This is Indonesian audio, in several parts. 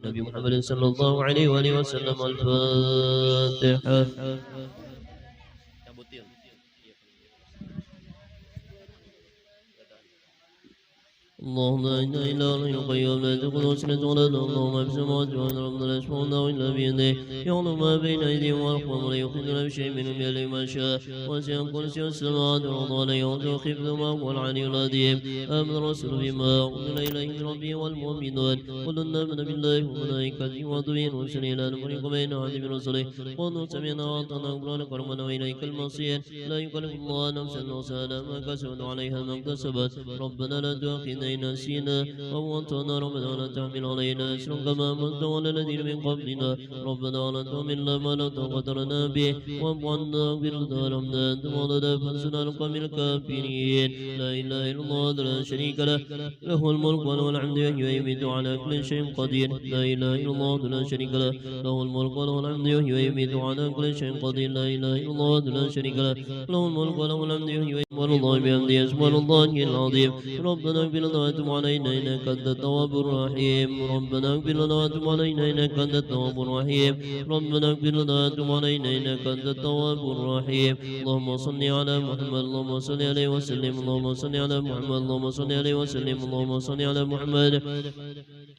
نبي محمد صلى الله عليه وآله وسلم. الفاتحة. اللهم لا اله الا هو الحي القيوم لا تاخذه سنه ولا نوم له ما في السماوات والارض لا يشفع له الا بيده يعلم ما بين ايديهم ويخفون ولا يخرجون بشيء منهم بيده ما شاء وسع كرسي السماوات والارض ولا يؤوده حفظهما وهو العلي العظيم. امن الرسول بما انزل اليه من ربه والمؤمنون كل امن بالله وملائكته وكتبه ورسله لا نفرق بين احد من رسله قالوا سمعنا واطعنا غفرانك ربنا واليك المصير. لا يكلف الله نفسا الا وسعها ما كسبت عليها ما اكتسبت. ربنا لا تؤاخذنا إن نسينا أو أخطأنا ربنا ولا تحمل علينا إصرا كما حملته على الذين من قبلنا ربنا ولا تحملنا ما لا طاقة لنا به واعف عنا واغفر لنا وارحمنا أنت مولانا فانصرنا على القوم الكافرين. لا إله إلا الله لا شريك له له الملك وله الحمد يحيي ويميت على كل شيء قدير. لا إله إلا الله لا شريك له له الملك وله الحمد يحيي ويميت على كل شيء قدير. لا إله إلا الله لا شريك له له الملك وله الحمد يحيي ويميت الله بحمده سبحان الله العظيم. ربنا اغفر لنا وتب علينا انك انت التواب الرحيم. ربنا اغفر لنا وتب علينا انك انت التواب الرحيم. ربنا اغفر لنا وتب علينا انك انت التواب الرحيم. اللهم صل على محمد اللهم صل عليه وسلم اللهم صل على محمد اللهم صل عليه وسلم اللهم صل على محمد.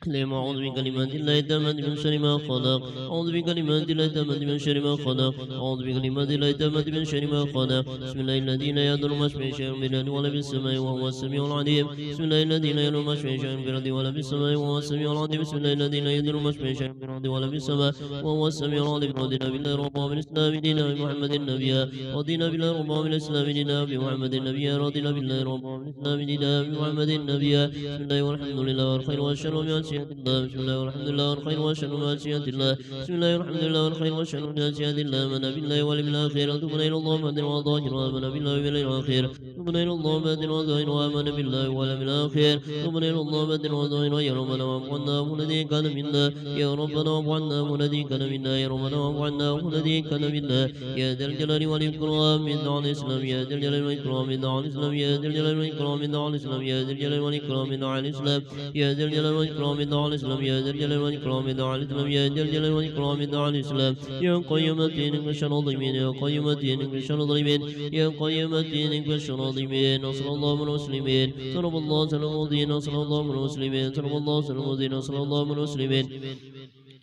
لما أعوذ بكلمات الله التامة من شر ما خلق أعوذ بكلمات الله التامة من شر ما خلق أعوذ بكلمات الله التامة من شر ما خلق. بسم الله الذي لا يضر مع اسمه شيء في الأرض ولا في السماء وهو السميع العليم. بسم الله الذي لا يضر مع اسمه شيء في الأرض ولا في السماء وهو السميع العليم. بسم الله الذي لا يضر مع اسمه شيء في الأرض ولا في السماء وهو السميع العليم. رضينا بالله ربا بالإسلام دينا بمحمد النبي رضينا بالله ربا بالإسلام دينا بمحمد النبي رضينا بالله ربا بالإسلام دينا بمحمد النبي. بسم الله والحمد لله والخير والشر بمشيئة الله. بسم الله والحمد لله والخير والشر بمشيئة الله. بسم الله والحمد لله والخير والشر بمشيئة الله. من بالله واليوم الآخر تؤمن إلى الله مهد وظاهر وآمن بالله واليوم الآخر تؤمن إلى الله مهد وظاهر وآمن بالله واليوم الآخر تؤمن إلى الله مهد وظاهر. يا ربنا واعف عنا الذي كان منا يا ربنا واعف عنا الذي كان منا يا ربنا واعف عنا الذي كان منا يا ذا الجلال والإكرام من دعاء الإسلام يا ذا الجلال والإكرام من دعاء الإسلام يا ذا الجلال والإكرام من دعاء الإسلام يا ذا الجلال والإكرام من دعاء الإسلام يا ذا الجلال والإكرام من دعاء الإسلام يا ذا الجلال والإكرام من دعاء الإسلام يا ذا الجلال والإكرام من دعاء الإسلام. يا قيم الدين كشر الظالمين يا قيم الدين كشر الظالمين يا قيم الدين كشر الظالمين. نصر الله من المسلمين صلى الله سلم الدين نصر الله من المسلمين صلى الله سلم الدين نصر الله من المسلمين.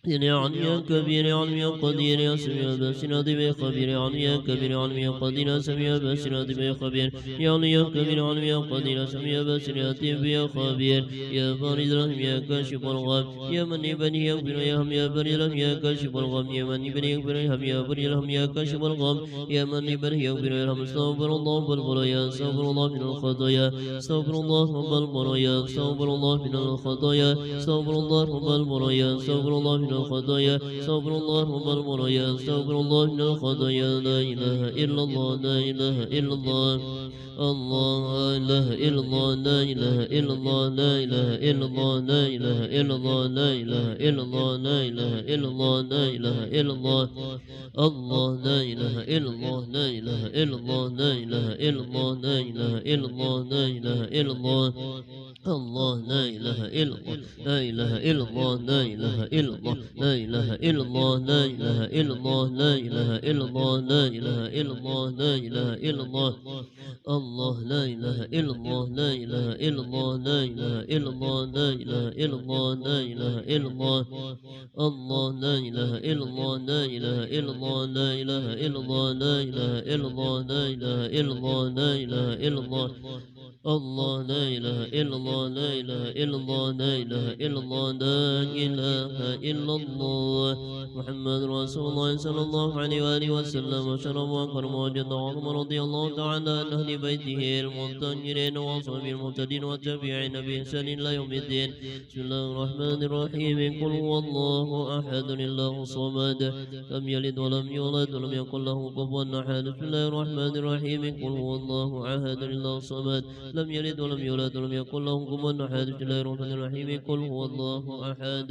يا كبير يا علم يا قدير يا سميع باسناد بخبير يا علم يا كبير يا علم يا قدير يا سميع باسناد بخبير يا علم يا كبير يا علم يا قدير يا سميع باسناد بخبير. يا بارد الرحم يا كاشف الغم يا من بني يغفر يا هم يا بارد الرحم يا كاشف الغم يا من بني يغفر يا هم يا بارد الرحم يا كاشف الغم يا من بني يغفر يا هم. استغفر الله رب البرايا استغفر الله من الخطايا استغفر الله رب البرايا استغفر الله من الخطايا استغفر الله رب البرايا استغفر الله من الخطايا استغفر الله رب البرايا استغفر الله من الخطايا. لا إله إلا الله لا إله إلا الله الله لا إله إلا الله لا إله إلا الله لا إله إلا الله لا إله إلا الله لا إله إلا الله لا إله إلا الله لا إله إلا الله الله لا إله إلا الله لا إله إلا الله لا إله إلا الله لا إله إلا الله لا إله إلا الله الله لا إله إلا الله لا إله إلا الله لا إله إلا الله لا إله إلا الله لا إله إلا الله لا إله إلا الله لا إله إلا الله لا إله إلا الله الله لا إله إلا الله لا إله إلا الله لا إله إلا الله لا إله إلا الله لا إله إلا الله الله لا إله إلا الله لا إله إلا الله لا إله إلا الله لا إله إلا الله لا إله إلا الله لا إله إلا الله الله لا إله إلا الله لا إله إلا الله لا إله إلا الله لا إله إلا الله محمد رسول الله صلى الله عليه وآله وسلم. وشرف وأكرم وجد وعظم رضي الله تعالى عن أهل بيته المنتجرين وأصحاب المهتدين والتابعين بإحسان إلى يوم الدين. بسم الله الرحمن الرحيم. قل هو الله أحد الله الصمد لم يلد ولم يولد ولم يكن له كفوا أحد. بسم الله الرحمن الرحيم. قل هو الله أحد الله الصمد لم يلد ولم يولد ولم يكن له كفوا أحد. بسم الله الرحمن الرحيم. قل هو الله أحد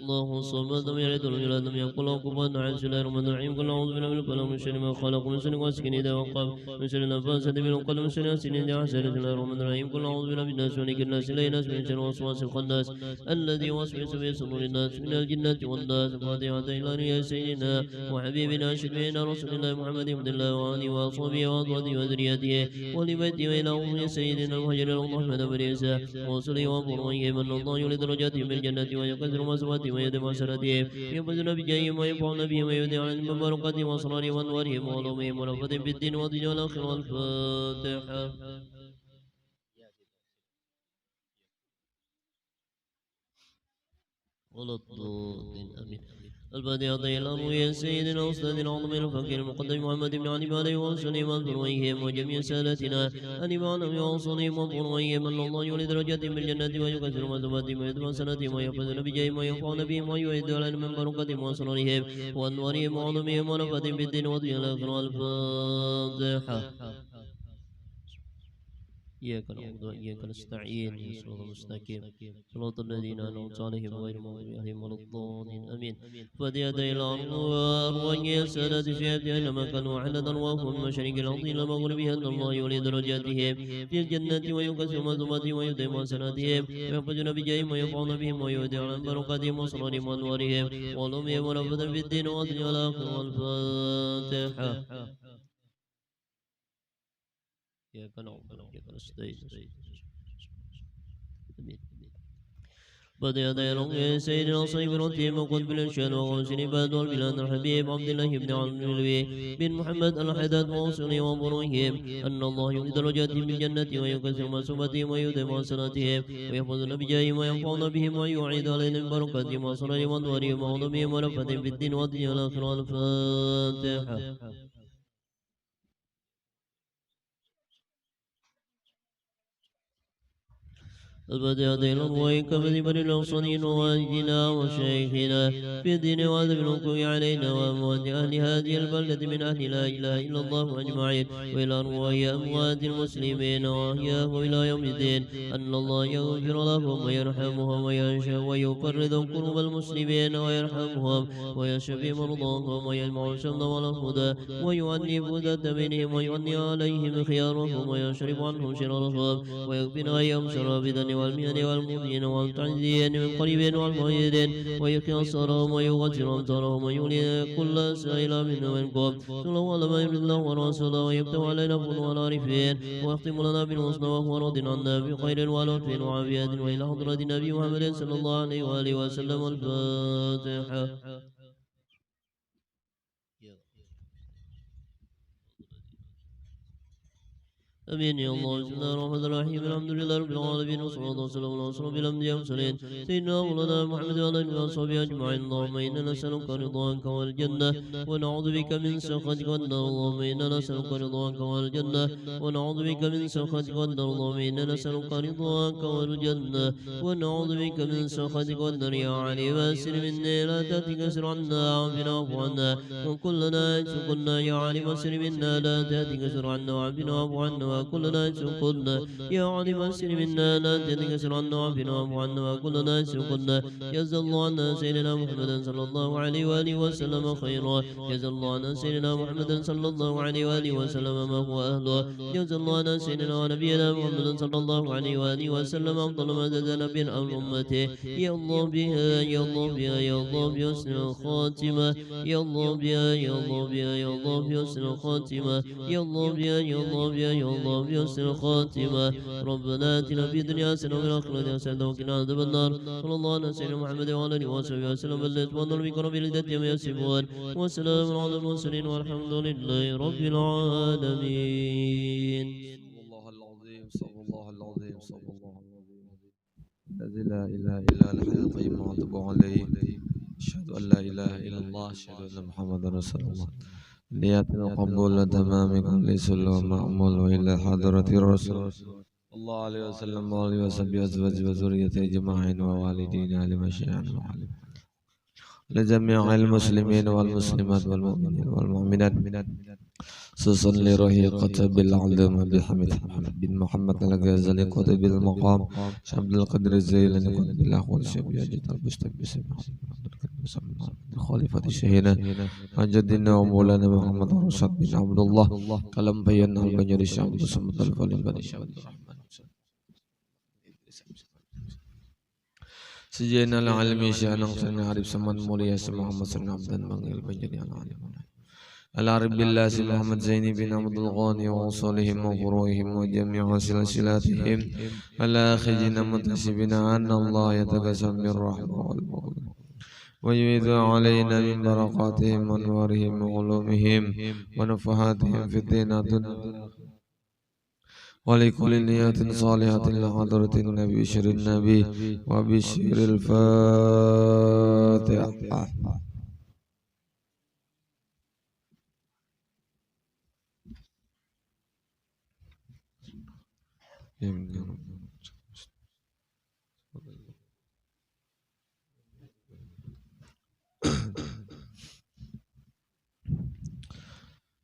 الله الصمد لم يلد ولم يولد ولم يكن له كفوا أحد. بسم الله الرحمن الرحيم. قل أعوذ بالله من الفلق من شر ما خلق من شر غاسق إذا وقب من شر النفاثات في العقد من شر حاسد إذا حسد. بسم الله الرحمن الرحيم. قل أعوذ بالله من الناس ملك الناس إله الناس من شر الوسواس الخناس الذي يوسوس في صدور الناس من الجنة والناس. فاتحة إلى يا سيدنا وحبيبنا شفينا رسول الله محمد عبد الله وآله وأصحابه وأزواجه وذريته ولبيته وإلى أمه سيدنا المهاجر الله أحمد بن عيسى وصلي وقرئه من الله يولد درجاته في الجنة ويكثر مسواته ويدم حسناته يفزنا بجاههم وينفعنا بهم ويودع عن مباركاتهم وأسرارهم وأنوارهم وعلومهم ورفة في الدين والدنيا والآخرة. الفاتحة. ولا الضالين آمين. الفاتحة إلى أبويا سيدنا أستاذ العظم الفقير المقدم محمد بن علي عليه وسلم وذريهم وجميع سادتنا أن يبعنا ويوصلهم وذريهم أن الله يولد درجاتهم بالجنة ويكثر مسواتهم ويدفع سنتهم ويحفظنا بجاههم وينفعنا بهم ويؤيد علينا من بركاتهم وأسرارهم وأنوارهم وعلومهم ورفعتهم في الدين والدنيا والآخرة. الفاتحة. إياك نعبد وإياك نستعين صراط المستقيم صراط الذين أنعمت عليهم غير المغضوب عليهم ولا الضالين آمين. فاتحة إلى الأنوار وإيا السادة شهادة أينما كانوا أحدا وهم من مشارق الأرض إلى مغربها أن الله يولي درجاتهم في الجنة ويكثر مسواتهم ويديم حسناتهم ويحفظنا بجاههم وينفعنا بهم ويودع عن بركاتهم وأسرارهم وأنوارهم وعلومهم ورفة في الدين والدنيا والآخرة. الفاتحة. إياك نعبد وإياك نستعين. بدأ يدعون سيدنا صيب الرتيب وقد بالإرشاد وغوث العباد والبلاد الحبيب عبد الله بن عمرو بن محمد الحداد ووصله وبروهم أن الله يولي درجاتهم بالجنة ويكثر مسوبتهم ويديم حسناتهم ويحفظنا بجاههم وينفعنا بهم ويعيد علينا من بركاتهم وأسرارهم وأنوارهم وعلومهم ورفعتهم في الدين والدنيا والآخرة. الفاتحة. الفاتحة إلى الله كفد بر الأوصانين ووالدنا وشيخنا في الدين وأدب الوقوع علينا وأموات أهل هذه البلدة من أهل لا إله إلا الله أجمعين وإلى أرواح أموات المسلمين وأحياء إلى يوم الدين أن الله يغفر لهم ويرحمهم وينشأ ويفرد قلوب المسلمين ويرحمهم ويشفي مرضاهم ويجمع الشمل والهدى ويؤني فدة بينهم ويؤني عليهم خيارهم ويشرب عنهم شرارهم ويكفي غيهم سرابدا والمهن والمؤمنين والمتعزين من قريب والبعيد ويكفي أسرهم ويغفر أمطارهم ويولي كل سائل منه منكم صلى الله على ما يريد الله ورسوله ويفتح علينا فضل العارفين ويختم لنا بالحسنى وهو راض عنا بخير ولطف وعافية وإلى حضرة النبي محمد صلى الله عليه وآله وسلم. الفاتحة. آمين يا الله. بسم الله الرحمن الرحيم. الحمد لله رب العالمين والصلاة والسلام على أشرف الأنبياء والمرسلين سيدنا مولانا محمد وعلى آله وصحبه أجمعين. اللهم إنا نسألك رضاك والجنة ونعوذ بك من سخطك والنار. اللهم إنا نسألك رضاك والجنة ونعوذ بك من سخطك والنار. اللهم إنا نسألك رضاك والجنة ونعوذ بك من سخطك والنار. يا علي واسر منا لا تأتي كسر عنا وعافنا واعف عنا وكلنا كنا. يا علي واسر منا لا تأتي كسر عنا وعافنا واعف عنا وكلنا سكنا. يا علم السر منا لا تنكسر عنا وعافنا واعف عنا وكلنا سكنا. جزا الله عنا سيدنا محمد صلى الله عليه وآله وسلم خيرا. جزا الله عنا سيدنا محمد صلى الله عليه وآله وسلم ما هو أهله. جزا الله عنا سيدنا ونبينا محمد صلى الله عليه وآله وسلم أفضل ما زاد نبي أمر أمته. يا الله بها يا الله بها يا الله بحسن الخاتمة. يا الله بها يا الله بها يا الله بحسن الخاتمة. يا الله بها يا الله بها يا الله بحسن الخاتمة. ربنا آتنا في الدنيا حسنة وفي الآخرة حسنة وقنا عذاب النار. صلى الله على سيدنا محمد وعلى آله وصحبه وسلم. بلغت وانظر بك رب العزة عما يصفون وسلام على المرسلين والحمد لله رب العالمين. الله العظيم صلى الله العظيم صلى الله العظيم الذي لا إله إلا الحي القيوم وأتوب عليه. أشهد أن لا إله إلا الله. أشهد أن محمدا رسول الله. نياتنا قبول تمام كل سل ومعمول وإلى حضرة الرسول الله عليه وسلم وآله وصحبه وأزواجه وذريته أجمعين ووالدينا لمشيئنا وعلم لجميع المسلمين والمسلمات والمؤمنين والمؤمنات خصوصا لروح قطب العلم بحمد بن محمد الغزالي قطب المقام شعب القدر الزيلاني قطب الأخوال الشيخ يجد المستبي خليفة الشهيدة عجدنا ومولانا محمد رشاد بن عبد الله كلام بيان البنير الشعب بسمة الفلين بني شعب الرحمن سجينا العلمي شأنه سنة عرب سمان موليا محمد سنة عبدان منغيل بنجري العالم العرب بالله محمد زيني بن عبد الغاني وصولهم وفروعهم وجميع سلسلاتهم الآخذين متسبين أن الله يتقسم بالرحمة والبغض ويعيذ علينا من بركاتهم وانوارهم وعلومهم ونفحاتهم في الدين والدنيا ولكل نية صالحة لحضرة النبي بشر النبي وبشر الفاتحة.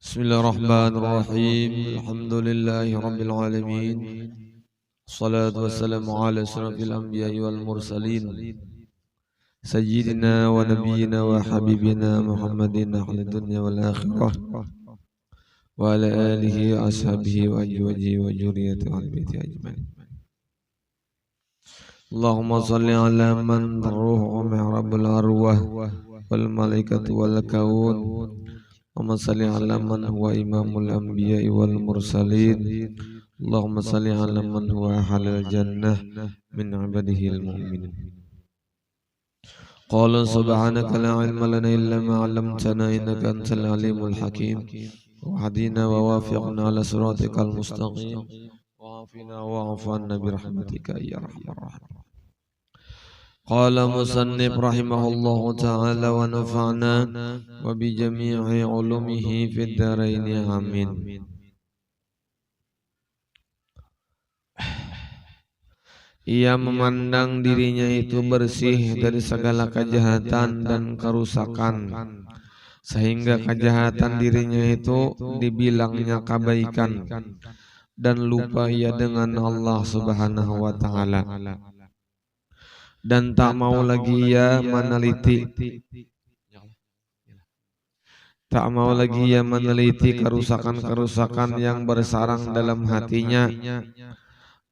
بسم الله الرحمن الرحيم الحمد لله رب العالمين الصلاة والسلام على أشرف الأنبياء والمرسلين سيدنا ونبينا وحبيبنا محمد أهل الدنيا والآخرة وعلى آله وأصحابه وأزواجه وذريته والبيت أجمعين. اللهم صل على من الروح ومعرب الأرواح والملائكة والكون اللهم صل على من هو إمام الأنبياء والمرسلين اللهم صل على من هو أهل الجنة من عباده المؤمنين. قال سبحانك لا علم لنا إلا ما علمتنا إنك أنت العليم الحكيم وهدينا ووافقنا على صراطك المستقيم وعافنا واعف عنا برحمتك يا أرحم الراحمين. قال مصنف رحمه الله تعالى ونفعنا وبجميع علومه في الدارين آمين. Ia memandang dirinya itu bersih dari segala kejahatan dan kerusakan, sehingga kejahatan dirinya itu dibilangnya kebaikan, dan lupa ia dengan Allah Subhanahu wa Ta'ala, dan tak mau lagi ia meneliti kerusakan-kerusakan yang bersarang dalam hatinya,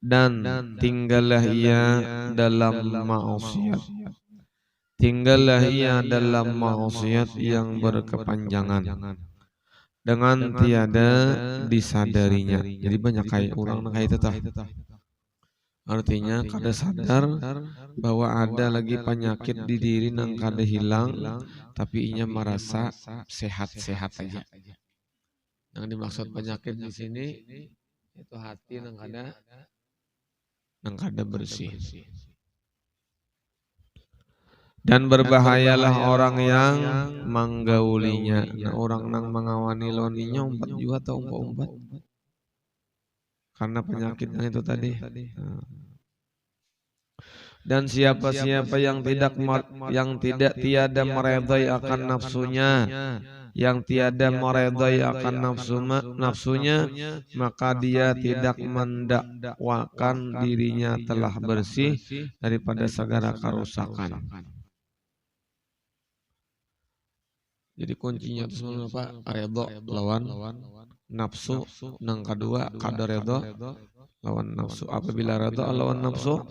dan tinggallah ia dalam maksiat yang berkepanjangan dengan tiada disadarinya. Jadi banyak kayak orang kayak itu tah. Artinya kada sadar bahwa ada lagi penyakit di diri nang kada hilang, tapi inya merasa sehat-sehat aja. Yang dimaksud penyakit di sini itu hati nang kada bersih. Dan berbahayalah orang yang menggaulinya. Nah, orang nang mengawani loninya umpat juga atau umpat karena penyakitnya itu tadi. Dan siapa-siapa yang tiada meredai akan nafsunya, maka dia tidak mendakwakan dirinya telah bersih daripada segala kerusakan. Jadi kuncinya itu sebenarnya apa? Redha lawan nafsu, nang kedua kada redha lawan nafsu. Apabila redha lawan nafsu,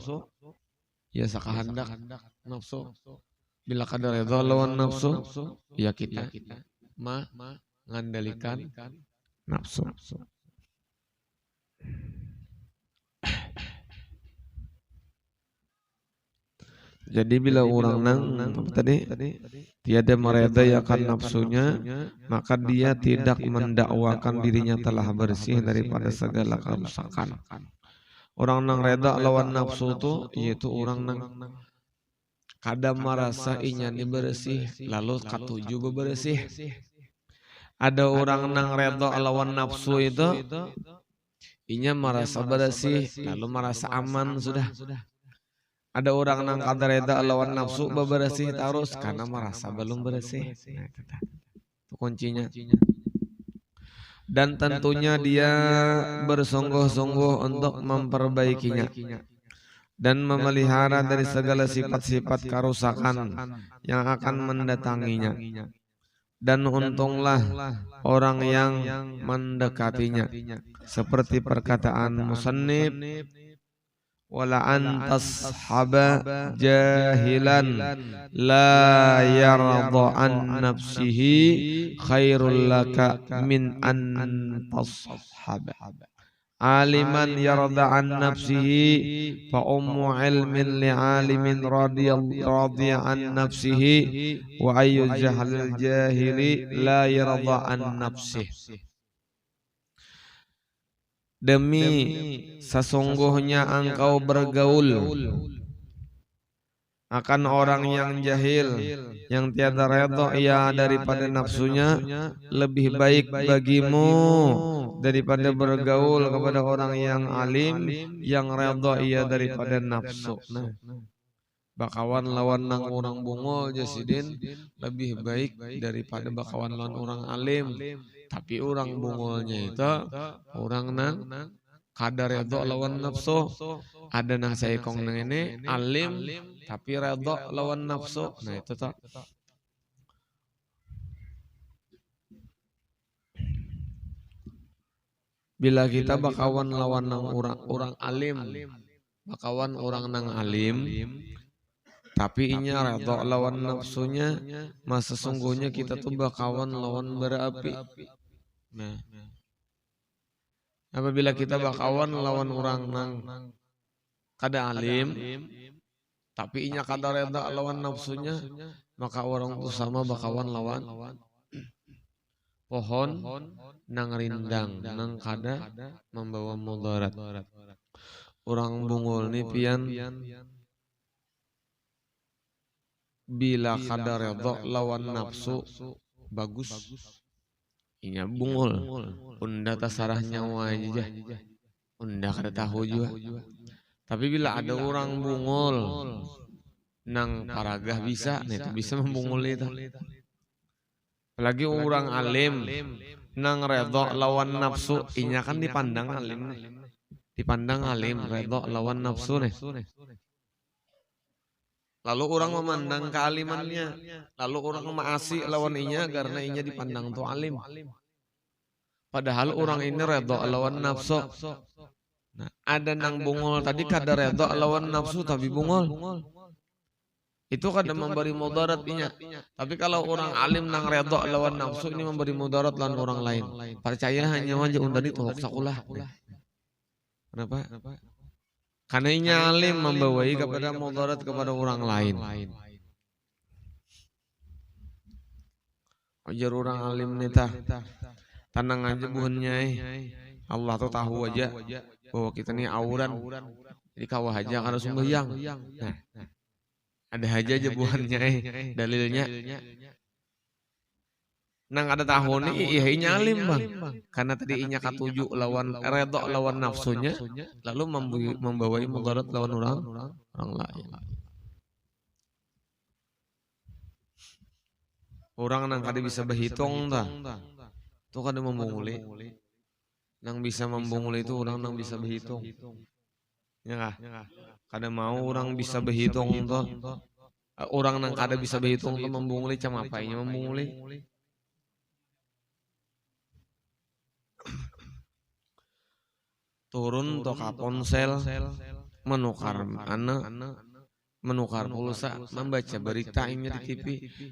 ya sakahandak nafsu. Bila kada redha lawan nafsu, ya kita mengandalkan nafsu. Jadi bila orang nang tiada meredai akan nafsunya, maka dia tidak mendakwakan dirinya telah bersih daripada segala kerusakan. Orang nang reda lawan nafsu itu yaitu orang nang kada merasa inyani bersih lalu katuju bebersih. Ada orang nang reda lawan nafsu itu inya merasa bersih lalu merasa aman sudah. Ada orang nang kadareda lawan nafsu bebersih terus karena merasa belum bersih. Nah, itu kuncinya. Dan tentunya dia bersungguh-sungguh untuk memperbaikinya dan memelihara dari segala sifat-sifat kerusakan yang akan mendatanginya. Dan untunglah orang yang mendekatinya. Seperti perkataan musannif, wala antas haba jahilan la yarda an nafsihi khairul laka min an tashaba aliman yarda an nafsihi fa ummu ilmin li alimin radiya an nafsihi wa ayyu jahlil jahili la yarda an nafsihi. Demi sesungguhnya engkau bergaul akan orang yang jahil yang tiada redha ia daripada nafsunya, lebih baik bagimu daripada bergaul kepada orang yang alim yang redha ia daripada nafsu. Nah, bakawan lawan nang orang bungol jasidin lebih baik daripada bakawan lawan orang alim. Tapi orang bungolnya itu orang nang kadar redha lawan nafsu. Ada nang saikong nang ini alim tapi redha lawan nafsu. Nah itu tak. Bila kita bakawan lawan nang orang alim, bakawan orang nang alim, tapi inya redha lawan nafsunya, masa sesungguhnya kita tuh bakawan lawan berapi. Nah, apabila kita bakawan lawan orang nang kada alim, tapi inya kada reda lawan nafsunya, maka orang itu sama bakawan lawan pohon nang rindang, nang kada membawa mudarat. Orang bungul ni pian bila kada reda lawan nafsu bagus. Inya bungul, unda tasarah nyawa aja, unda kada tahu juga. Tapi bila ada orang bungul nang paragah bisa, nah itu bisa membungul itu. Apalagi orang alim nang redha lawan nafsu, inya kan dipandang alim, dipandang alim redha lawan nafsu nih. Lalu orang memandang kealimannya, lalu orang maasi lawan inya karena inya dipandang tu alim. Padahal orang ini redha lawan nafsu. Nah, ada nang bungol tadi kada redha lawan nafsu tapi bungol. Itu kada memberi mudarat inya. Tapi kalau orang alim nang redha lawan nafsu ini memberi mudarat lawan orang lain. Percaya hanya wajah undang itu hoax sakulah. Kenapa? Karena inya alim membawai kepada mudarat kepada orang lain. Ajar orang alim nita, tenang aja buhannya. Allah tuh tahu aja bahwa kita ini auran. Jadi kawah aja karena sembahyang. Nah, ada aja buhannya dalilnya. Nang ada tahu nih, iya inya alim bang. Karena tadi inya katuju lawan redha lawan nafsunya, lalu membawai mudarat lawan orang lain. Orang nang kada bisa berhitung dah, itu kada membunguli. Nang bisa membunguli itu orang nang bisa berhitung. Ya kah? Kada mau orang bisa berhitung tuh. Orang nang kada bisa berhitung tuh membunguli cam apa inya membunguli? Turun toka ponsel, menukar menukar pulsa, membaca berita ini di TV.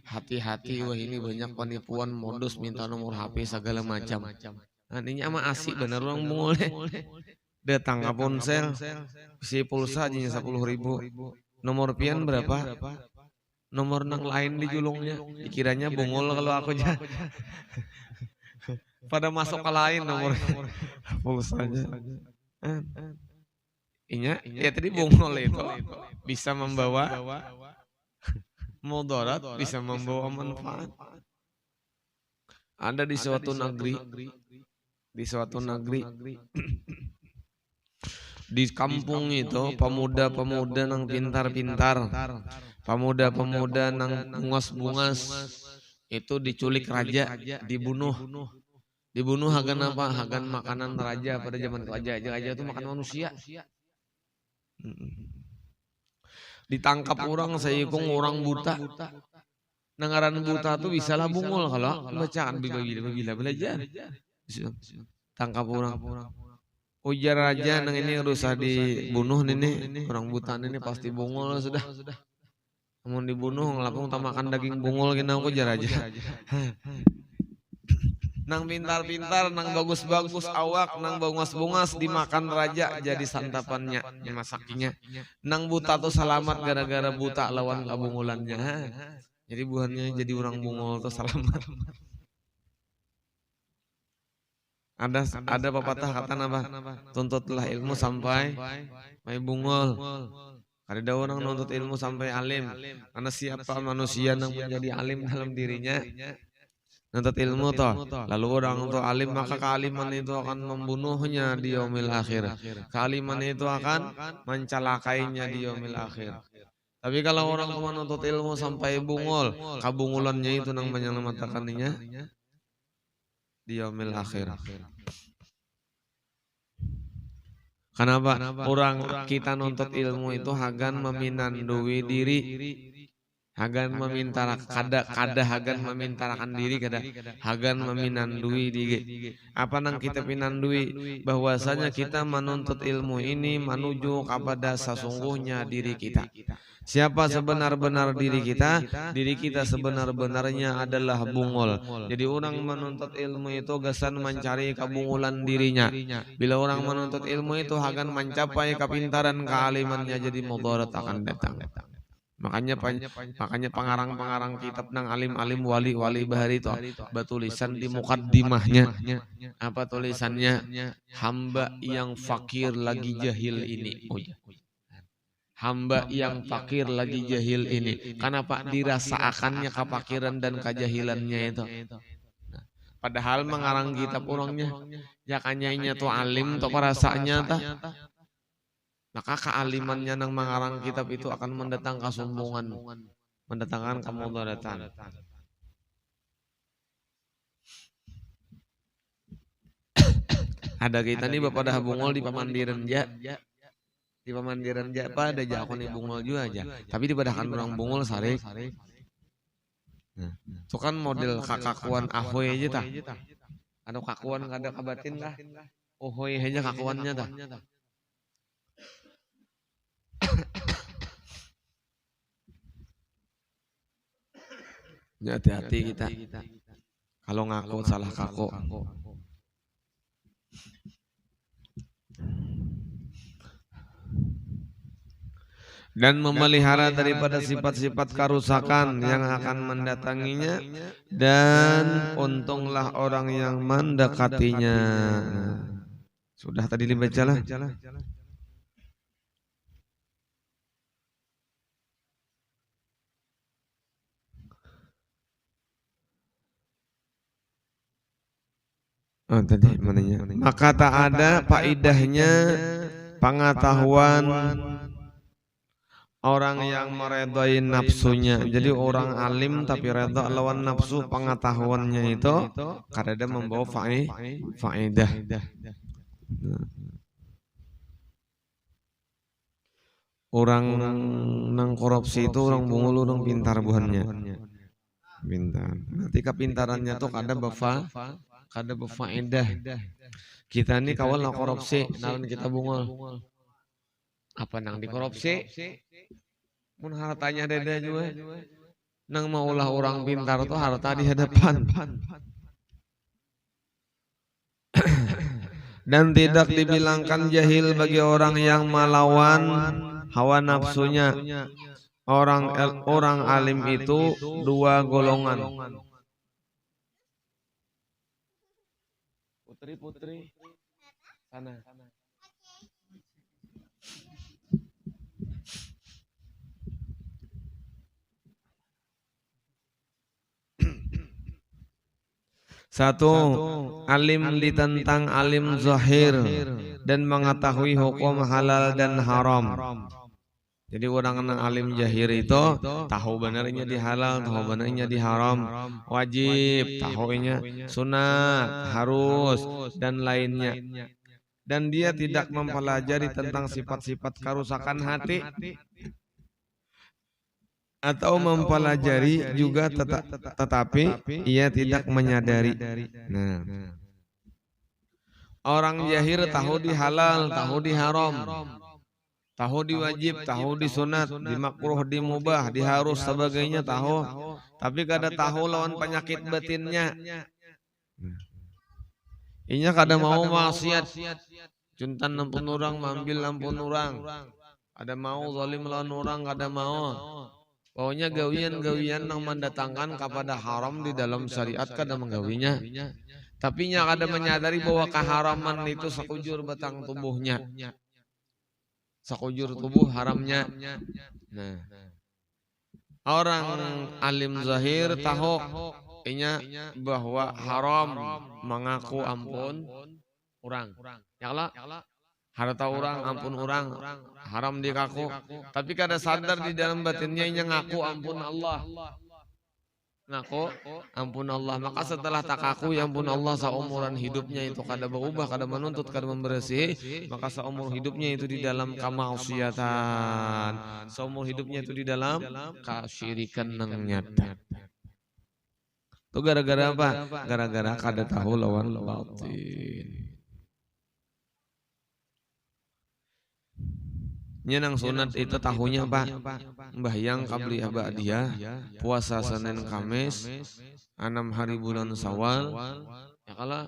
Hati-hati, wah ini banyak penipuan, modus minta nomor HP segala macam. Nah, ini ama asik bener orang mulai. Datang ke ponsel, si pulsa aja 10.000. Nomor pian berapa? Nomor nang lain di julungnya. Dikiranya bungul kalau aku aja. Pada masuk ke lain nomor pulsanya. Inya, ya tadi bungol itu bisa membawa mudarat, bisa membawa manfaat. Ada di suatu negeri Di kampung itu pemuda-pemuda nang pintar-pintar, pemuda-pemuda nang bungas-bungas itu diculik raja, dibunuh. Dibunuh hagan apa? Hagan makanan raja pada zaman raja. Raja itu makan manusia. Ditangkap orang sayukung orang buta. Nangaran buta tuh bisa lah bungul kalau bacaan bila belajar. Tangkap orang. Ujar raja nang ini rusak dibunuh nih orang buta ini pasti bungul sudah. Namun dibunuh ngelakung makan daging bungul gina ujar raja. Nang pintar-pintar, nang bagus-bagus awak, nang bungas-bungas dimakan raja jadi santapannya, dimasakinya. Nang buta tuh selamat gara-gara buta lawan kabungulannya. Jadi buahnya jadi orang bungul tuh selamat. Ada pepatah kata apa? Tuntutlah ilmu sampai bungul. Ada orang nuntut ilmu sampai alim. Karena siapa manusia yang menjadi alim dalam dirinya nuntut ilmu toh. Lalu orang untuk alim maka kealiman itu akan membunuhnya di yaumil akhir. Kealiman itu akan mencelakainya di yaumil akhir. Tapi kalau orang cuma nuntut ilmu sampai bungul, kabungulannya itu nang menyelamatkannya di yaumil akhir. Kenapa? Orang kita nuntut ilmu itu hagan meminandui diri, hagan memintara kada hagan memintarakan diri kada hagan meminandui diri. Apa nang kita pinandui bahwasanya kita menuntut ilmu ini menuju kepada sesungguhnya diri kita. Siapa sebenar-benar diri kita? Diri kita sebenar-benarnya adalah bungul. Jadi orang menuntut ilmu itu gasan mencari kebungulan dirinya. Bila orang menuntut ilmu itu akan mencapai kepintaran kealimannya jadi mudarat akan datang. Makanya pengarang-pengarang kitab nang alim-alim wali-wali bahari itu batulisan di mukaddimahnya. Apa tulisannya? Hamba yang fakir lagi jahil ini. Oh ya. Hamba yang fakir lagi jahil ini. Kenapa dirasaakannya kefakiran dan kejahilannya itu? Padahal mengarang kitab orangnya, ya kanyainya tuh alim tuh perasaannya tah. Maka kealimannya nang mengarang kitab itu akan mendatangkan kesombongan, mendatangkan kemudaratan. Ada kita nih bapak dah bungol di Pamandiran ja. Di Pamandiran ja apa ada jakon bungol juga aja. Tapi dibadakan orang bungol sarik. Nah, itu kan model kakakuan ahoy aja tah. Anu kakuan kada kabatin lah. Ahoy aja kakuannya tah. Hati-hati kita. Kalau ngaku salah kaku. Dan memelihara daripada sifat-sifat kerusakan yang akan mendatanginya dan untunglah orang yang mendekatinya. Sudah tadi dibacalah. Oh tadi mananya. Maka tak ada faedahnya pengetahuan orang yang meredai nafsunya. Jadi orang alim tapi reda lawan nafsu, pengetahuannya itu kadang membawa faedah. Orang nang korupsi itu orang bungul orang pintar buhannya. Pintar. Nanti kepintarannya tuh kada berfaedah. Kita ini kawal nang korupsi, nalan kita bungul. Apa nang dikorupsi? Mun hartanya deda juga. Nang maulah orang pintar tuh harta di hadapan. Dan tidak dibilangkan jahil bagi orang yang melawan hawa nafsunya. Orang alim itu dua golongan. Putri sana. Satu, alim ditentang alim zahir dan mengetahui hukum halal dan haram. Jadi orang yang alim jahir itu tahu benernya di halal, tahu benernya di haram, wajib, tahunya sunat, harus dan lainnya. Dan dia tidak mempelajari tentang sifat-sifat kerusakan hati atau mempelajari juga tetapi ia tidak menyadari. Nah, orang jahir tahu di halal, tahu di haram, tahu di wajib, tahu di sunat, di makruh, di mubah, di harus sebagainya tahu, tapi kada tahu lawan penyakit batinnya. Inya kada mau maksiat, juntan ampun orang, mambil ampun orang, ada mau zalim lawan orang, kada mau. Pokoknya gawian-gawian yang mendatangkan kepada haram di dalam syariat kada menggawinya. Tapi nya kada menyadari bahwa keharaman itu sekujur batang tubuhnya. Sekujur tubuh haramnya. Nah, orang alim zahir tahu inya bahwa haram mengaku ampun orang. Ya Allah, harta orang ampun orang, haram dikaku. Tapi kada sadar di dalam batinnya inya ngaku ampun Allah. Ngaku ampun Allah. Maka setelah takaku ya ampun Allah seumuran hidupnya itu kada berubah, kada menuntut, kada membersih, maka seumur hidupnya itu di dalam kemaksiatan. Seumur hidupnya itu di dalam kesyirikan nang nyata. Itu gara-gara apa? Gara-gara kada tahu lawan batin. Nyenang sunat itu tahunya Pak, mbahyang qabli abadiyah, puasa Senin Kamis, 6 hari bulan Syawal, ya kala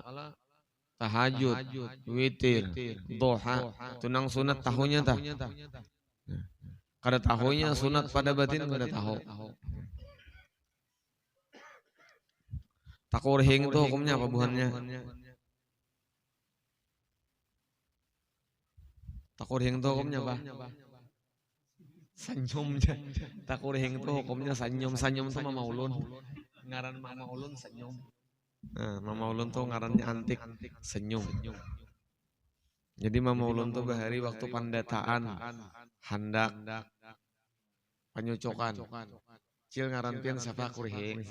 tahajud, witir, duha, tunang sunat tahunya tah. Kada tahunya sunat pada batin kada tahu. Takurhing itu hukumnya apa buhannya? Takurhing itu hukumnya apa? Senyumnya. Takurhing itu hukumnya senyum. Senyum itu Mama Ulun. Ngaran Mama Ulun senyum. Nah, Mama Ulun tuh ngarannya antik senyum. Jadi Mama Ulun tuh bahari waktu pendataan handak penyucokan. Cil ngaran pian siapa kurhing.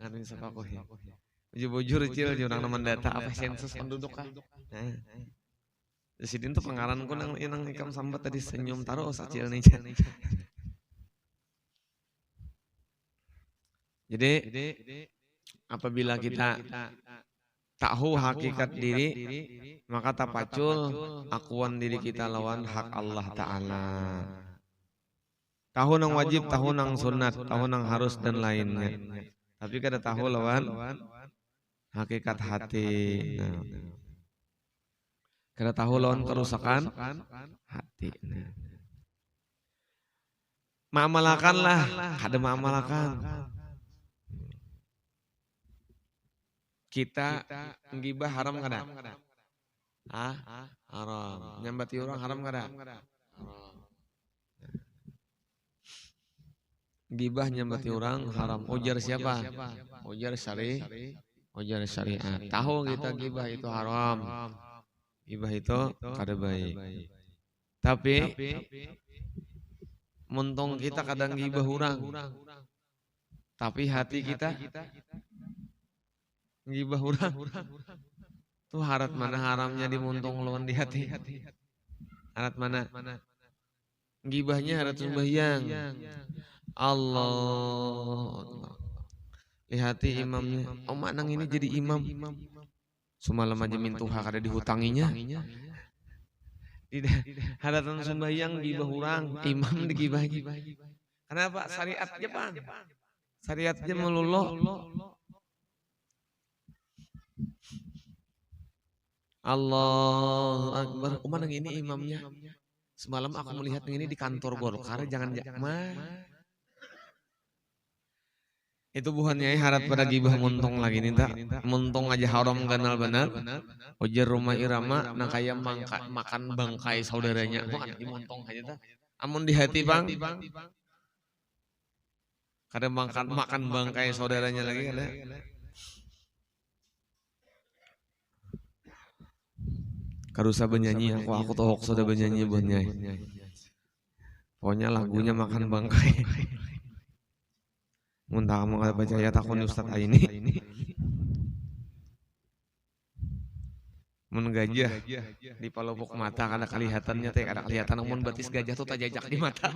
Ngaran siapa kurhing. Bujur cil jurang nama data apa sensus penduduk kah? Nah. Di sini tuh pengaranku nang ikam sambat tadi senyum taruh secil nih. Jadi apabila kita tahu hakikat diri, maka tapacul akuan diri kita lawan hak Allah Ta'ala. Tahu nang wajib, tahu nang sunat, tahu nang harus dan lainnya. Tapi kada tahu lawan hakikat hati. Nah. Kada tahu lawan kerusakan hati. Ma'amalakanlah, kada ma'amalakan. Kita ngibah haram kada? Haram. Nyambati orang haram kada? Haram. Gibah nyambati orang haram. Ujar siapa? Ujar syariat. Tahu kita gibah itu haram. Gibah itu kada baik. Tapi muntong kita kadang gibah orang. Tapi hati kita gibah orang. Tuh harat mana haramnya dimuntung lawan di hati. Harat mana? Gibahnya harat sembahyang. Allah. Lihati imamnya. Mak nang ini jadi imam. Semalam aja mintuha kada dihutanginya. Hadatan sembahyang gibah orang, imam digibahi. Kenapa? Syariatnya Pak. Syariatnya meluluh. Allahu Akbar. Nang ini imamnya. Semalam aku melihat ini di kantor Golkar, jangan jakma. Itu buhannya harat pada gibah muntung lagi nih tak. Muntung aja haram ganal benar. Ujar rumah irama nak kaya makan bangkai saudaranya. Bukan di muntung aja tak. Amun di hati Bang. Kadang makan bangkai saudaranya lagi kada. Karusa benyanyi aku toh sudah benyanyi bunyai. Pokoknya lagunya makan bangkai. Muntah kamu kada percaya takun Ustaz Aini. Mun gajah di palupuk mata kada kelihatannya teh kada kelihatan namun batis gajah tuh tajajak di mata.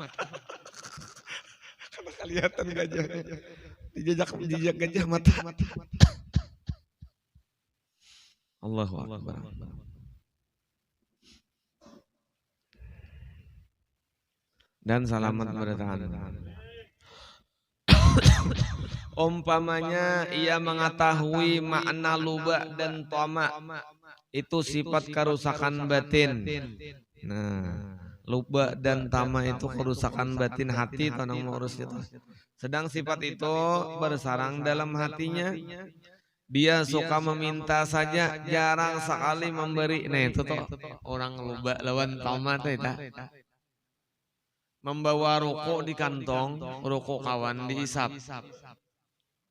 Kada kelihatan gajahnya. Dijajak gajah mata. Allahu Akbar. Dan selamat bertahan. Umpamanya ia mengetahui makna luba dan toma, itu sifat kerusakan batin. Nah, luba dan tama itu kerusakan batin hati tanang mengurus itu. Sedang sifat itu bersarang dalam hatinya. Dia suka meminta saja, jarang sekali memberi. Nah itu tuh orang luba lawan tama tuh itu. Membawa rokok di kantong, rokok kawan diisap.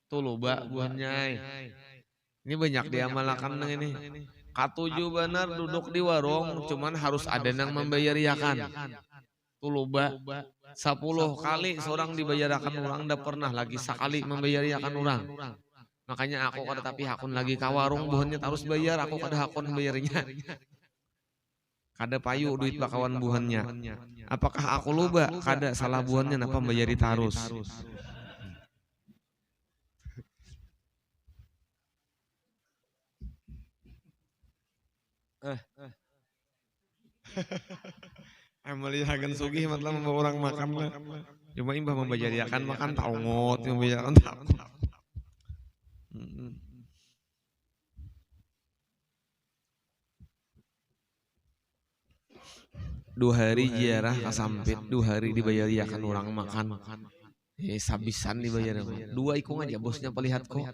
Tuh luba buahnya. Ini banyak diamalkan ini. Katuju benar duduk di warung, cuman harus ada yang membayariakan. Tuh luba 10 kali seorang dibayarkan orang, ndak pernah lagi sekali membayariakan orang. Makanya aku kada tapi hakun lagi ka warung buahnya harus bayar, aku kada hakun bayarnya. Kada payu duit bakawan buhannya. Apakah aku luba? Kada salah buhannya napa bayari tarus. Melihatkan sugih matlah membawa orang makan lah. Cuma imbah membayariakan makan taungot, membayariakan taungot. Dua hari ziarah kasampit, 2 hari dibayariakan orang makan. Sabisan dibayar. 2 ikung aja bosnya pelihat kok.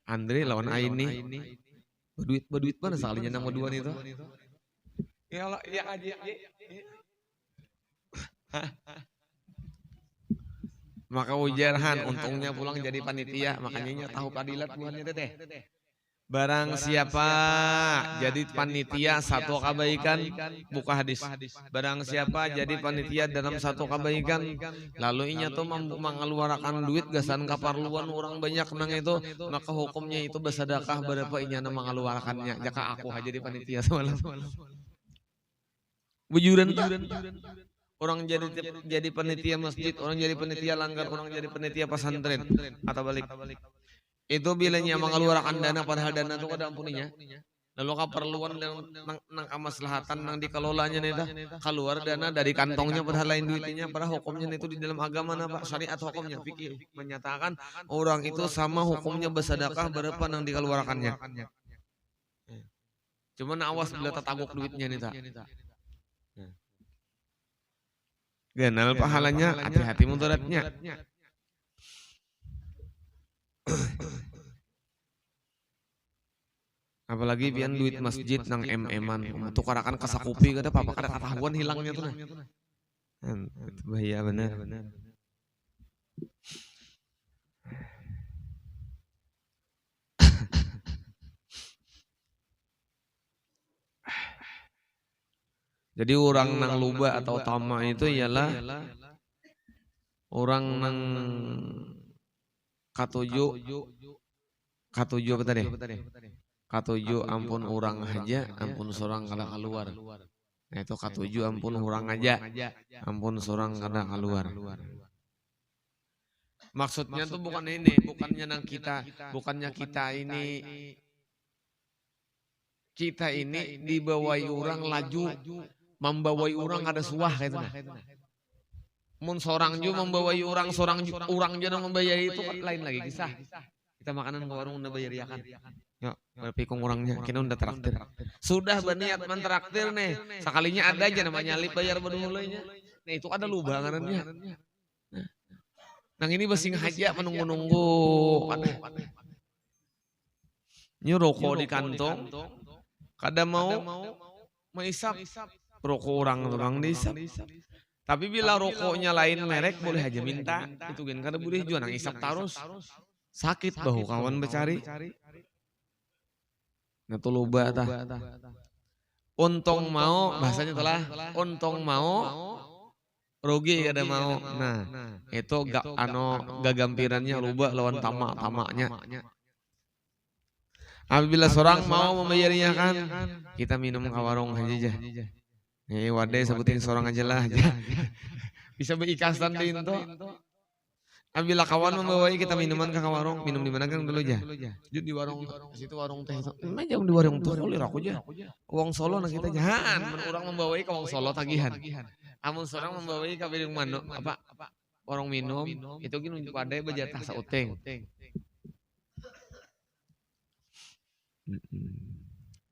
Andre lawan Aini. Berduit mana sekalinya nama 2 itu? Ya aja. Maka ujarhan untungnya pulang jadi panitia, makanya tahu kadilat buahnya teh. Barang siapa jadi panitia satu kebaikan, buka hadis. Barang siapa jadi panitia dalam satu kebaikan, lalu inya tuh mengeluarkan duit gasan kaparluan orang banyak nang itu, maka hukumnya itu bersedekah berapa inya mengeluarkannya. Jika aku jadi panitia semalam. Bujuran orang jadi panitia masjid, orang jadi panitia langgar, orang jadi panitia pesantren atau balik. Itu bilanya mengeluarkan dana padahal dana itu kada ampuninya. Lalu keperluan nang kemaslahatan nang dikelolanya nih dah keluar dana dari kantongnya padahal lain duitnya, padahal hukumnya itu di dalam agama apa syariat hukumnya fikih menyatakan orang itu sama hukumnya bersedekah berapa nang dikeluarkannya. Cuman awas bila tataguk duitnya nih tak. Ganal pahalanya, hati-hati mudaratnya. Apalagi pian duit masjid nang em-eman, tukarakan kasakupi kada apa kada ketahuan hilangnya tuh. Itu bahaya benar. Jadi orang nang luba atau tama itu ialah orang nang katuju apa tadi? Katuju ampun orang aja, ampun seorang kada keluar. Nah itu katuju ampun orang aja, ampun seorang kada keluar. Maksudnya tuh bukan ini, bukannya nang bukannya kita ini dibawai orang laju, membawai orang ada suah gitu nah. Mun seorang ju membawai orang, seorang ju membayar itu kan lain lagi kisah. Kita makanan ke warung udah bayar yakan. Yuk, berpikung orangnya, kita udah traktir. Sudah berniat mentraktir nih, sekalinya ada aja namanya lip bayar berdulunya. Nah itu ada lubangannya. Nang ini basing haja menunggu-nunggu. Ini rokok di kantong, kada mau menghisap rokok orang dihisap. Tapi bila rokoknya lain merek boleh aja minta. Itu kan kada boleh juga nang isap tarus. Sakit bahu kawan bercari. Nah tuh loba tah. Untung mau bahasanya telah untung mau rugi kada mau. Nah, itu gagampirannya rubah lawan tamaknya. Apabila seorang mau membayarnya kan, kita minum ke warung aja. Wadai sebutin seorang aja lah. Bisa berikasan di itu. Apabila kawan membawai kita minuman ke warung, minum di mana kan dulu aja. Di warung, situ warung teh. Macam di warung tuh kulir aku aja. Uang Solo nak kita jahan, orang membawai ke uang Solo tagihan. Amun seorang membawai ke bidung mano apa warung minum, itu gini wadai bejatah sauteng.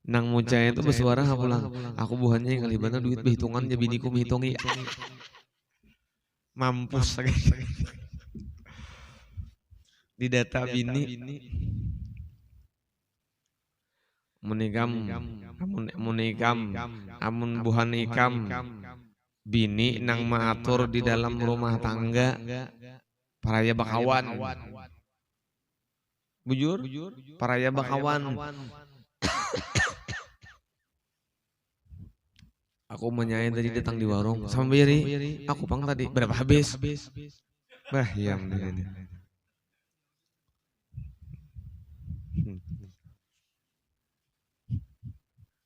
Nang mucai itu bersuara pulang. Aku buhannya yang kalibana duit berhitungan ya biniku menghitungi. Mampus di data bini munikam amun buhan ikam bini nang maatur di dalam rumah tangga paraya bakawan bujur paraya bakawan. Aku menyayang tadi datang di warung sama bayari aku pang tadi berapa habis bah yang ini.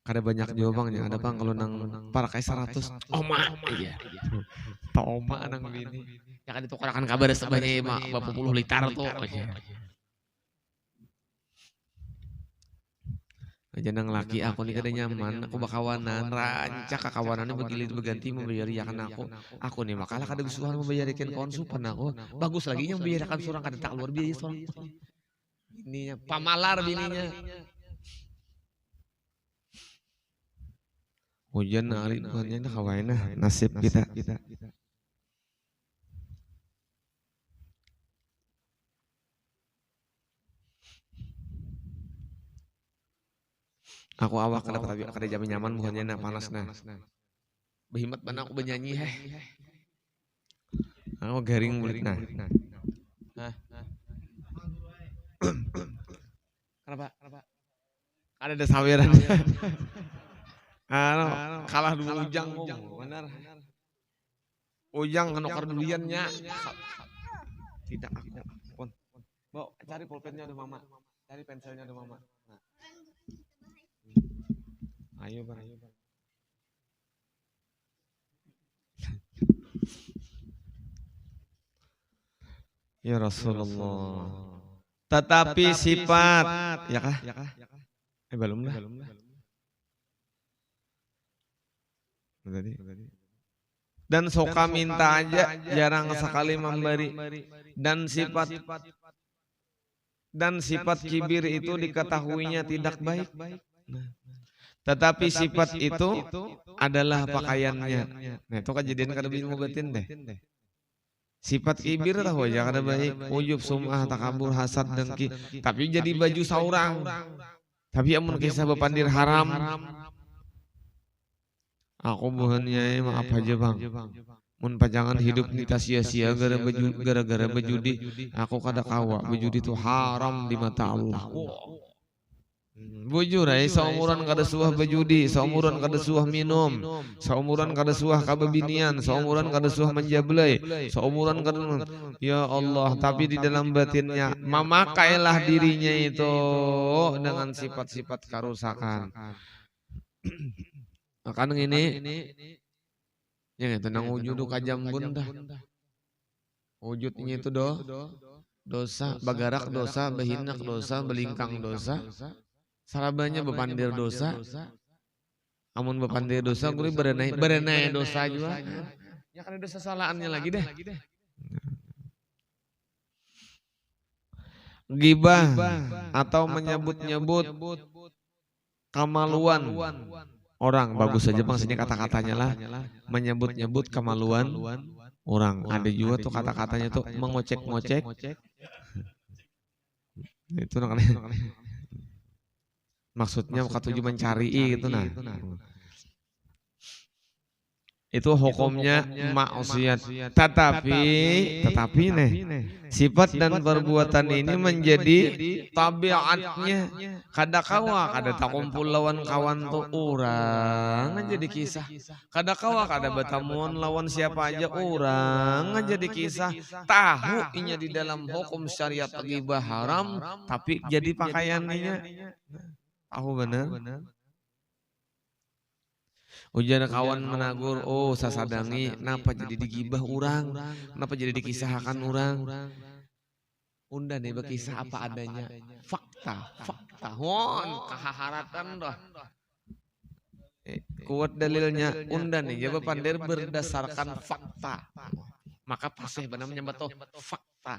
Ada banyak jawabannya, ada bang kalau nang para kaisar 100 oma iya oma nang bini ya kan ditukarakan kabar sebanyak 50 liter tuh aja nang laki aku nih kada nyaman aku bakawanan rancak kakawanannya begilir berganti membayari ya kan aku nih makalah kada gusuhan membayarikan konsupan aku bagus lagi yang membayarkan seorang kada tak luar biaya seorang bininya pamalar bininya. Hujan hari bukannya nak kawaina nasib kita. Aku awak kada jamin nyaman bukannya nak panas nah. Behimat mana aku bernyanyi Aku garing bulik nah. Kenapa? Ada saweran. Kalah dulu Ujang benar. Ujang kenokar duluannya. Tidak aku. Bawa cari pulpennya ada mama. Cari pensilnya ada mama. Nah. Ayo bang. Ya Rasulullah. Tetapi sifat ya kah? Belum lah. Dan soka minta aja jarang sekali memberi dan sifat kibir itu diketahuinya tidak baik. Tetapi sifat itu adalah pakaiannya. Nah itu kejadian kada bingung batin deh. Sifat kibir tahu aja kada baik, ujub, sum'ah, takabur, hasad, dengki. Tapi jadi baju saurang. Tapi amun kisah bepandir haram. Aku buhannya maaf aja bang. Mun pajangan hidup kita sia-sia gara-gara bejudi. Aku kada kawa bejudi itu haram di mata Allah. Bujur seumuran kada suah bejudi, seumuran kada suah minum, seumuran kada suah kababinian, seumuran kada suah menjablay, seumuran kada ya Allah, tapi di dalam batinnya memakailah dirinya itu dengan sifat-sifat kerusakan. Akan ini yang tenang wujud kajambun dah. Wujudnya itu dosa, bagarak dosa, behinak dosa, belingkang dosa. Sarabanya bepandir dosa. Amun bepandir dosa guri berenai dosa juga. Ya kan ada dosa salahannya lagi deh. Gibah atau menyebut-nyebut kemaluan orang, bagus saja bang sini kata-katanya lah, menyebut-nyebut kemaluan orang. Ada juga tuh kata-katanya tuh mengocek-ngocek. Itu maksudnya katuju mencari gitu nah. itu hukumnya maksiat. Tetapi nih sifat dan perbuatan ini menjadi tabiatnya. Kadakawa kada takumpul lawan kawan tuh orang jadi kisah. Kadakawa kada betamuan lawan siapa aja orang jadi kisah. Tahu inya di dalam hukum syariat ghibah haram tapi jadi pakaiannya. Tahu bener? Ujar kawan menagur, oh sasadangi, kenapa jadi digibah orang, kenapa jadi dikisahkan orang. Unda nih berkisah apa adanya, fakta, hon, kahaharatan dah. Kuat dalilnya, unda nih, jawab pandir berdasarkan fakta. Maka pasih benamnya betul fakta.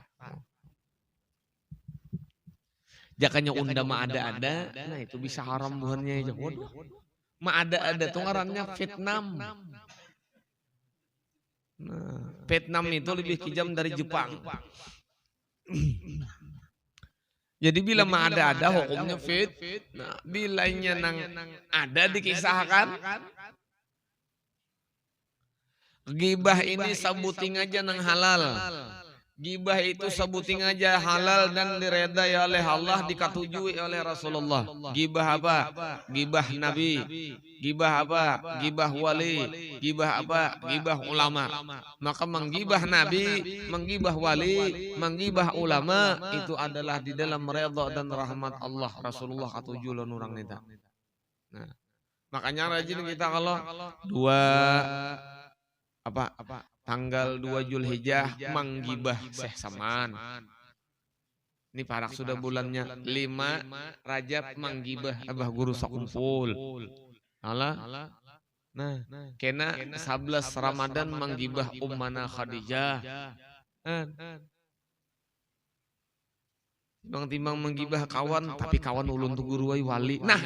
Jakanya unda mah ada, nah itu bisa haram buhannya aja. Waduh. Ma ada tuh ngarannya Vietnam. Nah, Vietnam itu lebih kejam dari Jepang. Jadi bila ma ada hukumnya fit. Nah, bilanya nang ada dikisahkan. Gibah ini sabuting aja nang halal. Gibah itu sebuting aja halal dan diredai oleh Allah, dikatujui oleh Rasulullah. Gibah apa? Gibah Nabi. Gibah apa? Gibah wali. Gibah apa? Gibah ulama. Maka menggibah Nabi, menggibah wali, menggibah ulama itu adalah di dalam redha dan rahmat Allah. Rasulullah katujulan orang nita. Nah, makanya rajin kita kalau tanggal 2 Zulhijjah menggibah Syekh Saman. Ini parak sudah bulannya 5 Rajab menggibah Abah Guru Sakumpul. Alah. Nah, kena 11 Ramadan menggibah Ummana Khadijah. Timbang-timbang menggibah kawan tapi kawan ulun tu guru wali. Nah.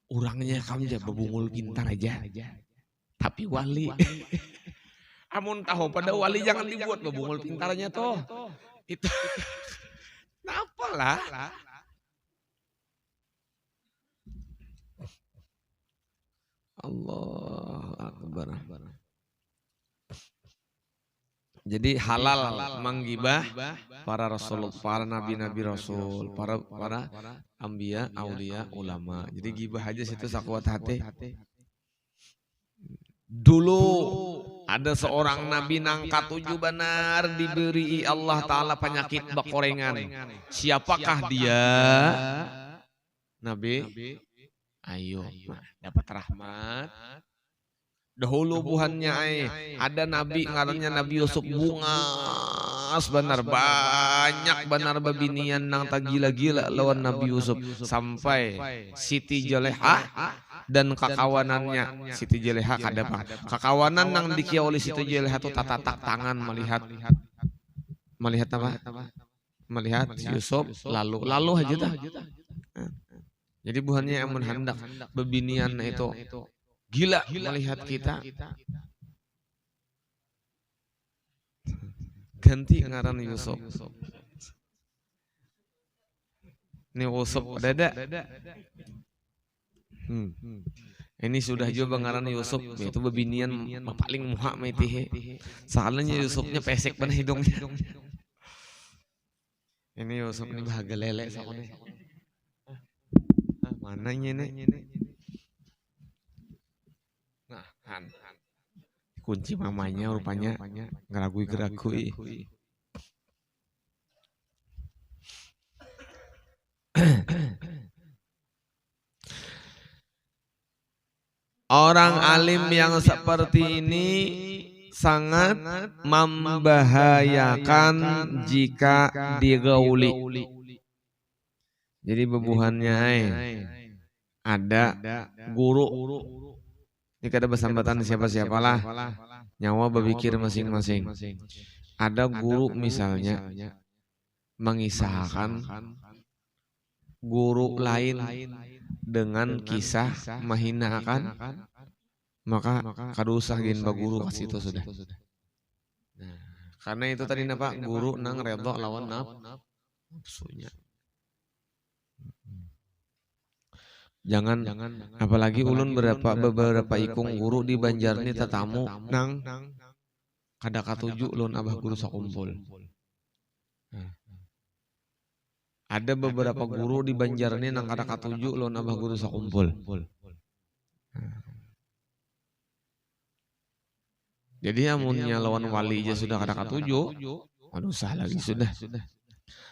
Orangnya kamu aja bebungul pintar aja. Tapi wali. Amun tahu pada wali jangan dibuat bebungul pintarnya toh. Itu kenapa lah? Allah Akbar. Jadi halal menggibah para rasul, para nabi-nabi rasul, para ambiya, aulia, ulama. Jadi gibah aja situ sakuat hati. Dulu ada seorang nabi nang katuju benar diberi Allah Ta'ala penyakit bakorengan. Siapakah dia? Nabi? Ayo, dapat rahmat. Dahulu buhannya ada nabi ngarannya Nabi Yusuf bungas benar banyak benar babinian nang tak gila-gila lawan Nabi Yusuf sampai Siti Jaleha dan kakawanannya Siti Jaleha kadapang kakawanan nang dikia oleh Siti Jaleha itu tatatak tangan melihat apa? Melihat Yusuf lalu aja dah. Jadi buhannya yang hendak babinian itu gila melihat kita. Ganti ngaran Yusuf. Ini Yusuf dada. Ini sudah juga ngaran Yusuf, yaitu babinian paling muha maitihe. Soalnya Yusufnya pesek ban hidungnya. Ini Yusuf ini bahagia lele soalnya. Mananya nih? Kunci mamanya rupanya ngeragui. Orang alim yang seperti ini sangat membahayakan jika digauli. Jadi bebuhannya ada guru. Ini kada bersambatan siapa-siapalah. Nyawa berpikir masing-masing. Ada guru misalnya mengisahkan guru lain dengan kisah menghinakan, maka kada usah gin baguru pas itu sudah. Nah, karena itu tadi napa guru nang redha lawan nafsunya. Jangan apalagi ulun beberapa ikung guru di Banjarni tetamu nang kada katuju ulun abah guru sakumpul. Nah, ada beberapa guru di Banjarni nang kada katuju ulun abah guru sakumpul. Nah. Jadi amunnya lawan wali aja sudah kada katuju, aduh sah lagi sudah.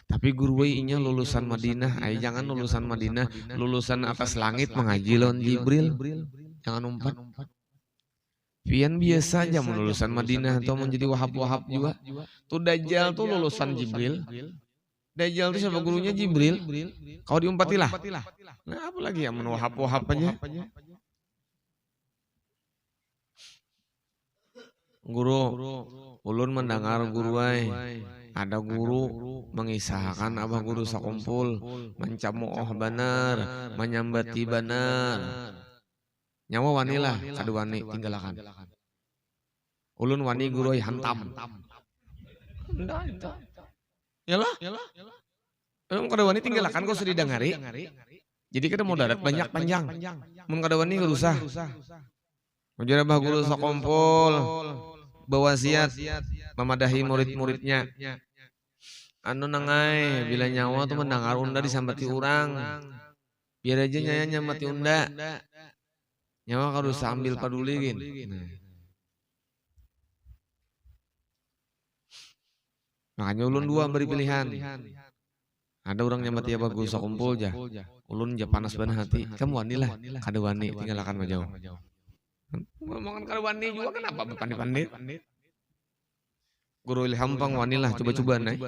Tapi guru inya lulusan Madinah, ay jangan lulusan Madinah, lulusan atas langit mengaji lawan Jibril. Jangan umpat. Pian biasa aja lulusan Madinah atau menjadi wahab-wahab juga. Tuh Dajjal tuh lulusan Jibril. Dajjal tuh siapa gurunya Jibril. Kau diumpatilah. Nah, apalagi yang wahab-wahab aja. Guru, ulun mendengar guru ada guru mengisahkan abah guru sakumpul mencamuoh benar, menyambati benar. Nyawa wanilah kadu wani tinggalakan. Ulun wani guru hantam. Yalah. Emang kada wani tinggalakan kau sudah didengari. Jadi kada mau darat banyak panjang. Mun kada wani kada usah. Mujar abah guru sakumpul bewasiat memadahi murid-muridnya. Anu nangai bila nyawa tuh mendengar unda disambati orang. Biar aja nyaya nyambati unda. Nyawa harus sambil peduli gin. Makanya ulun dua beri pilihan. Ada orang nyambati abah guru sakumpul jah. Ulun jah panas banget hati. Kamu wanilah, kada wani tinggalkan majauh. Ngomongan kada wani juga kenapa berpandit-pandit? Guru Ilham pang wanilah coba-coba naik.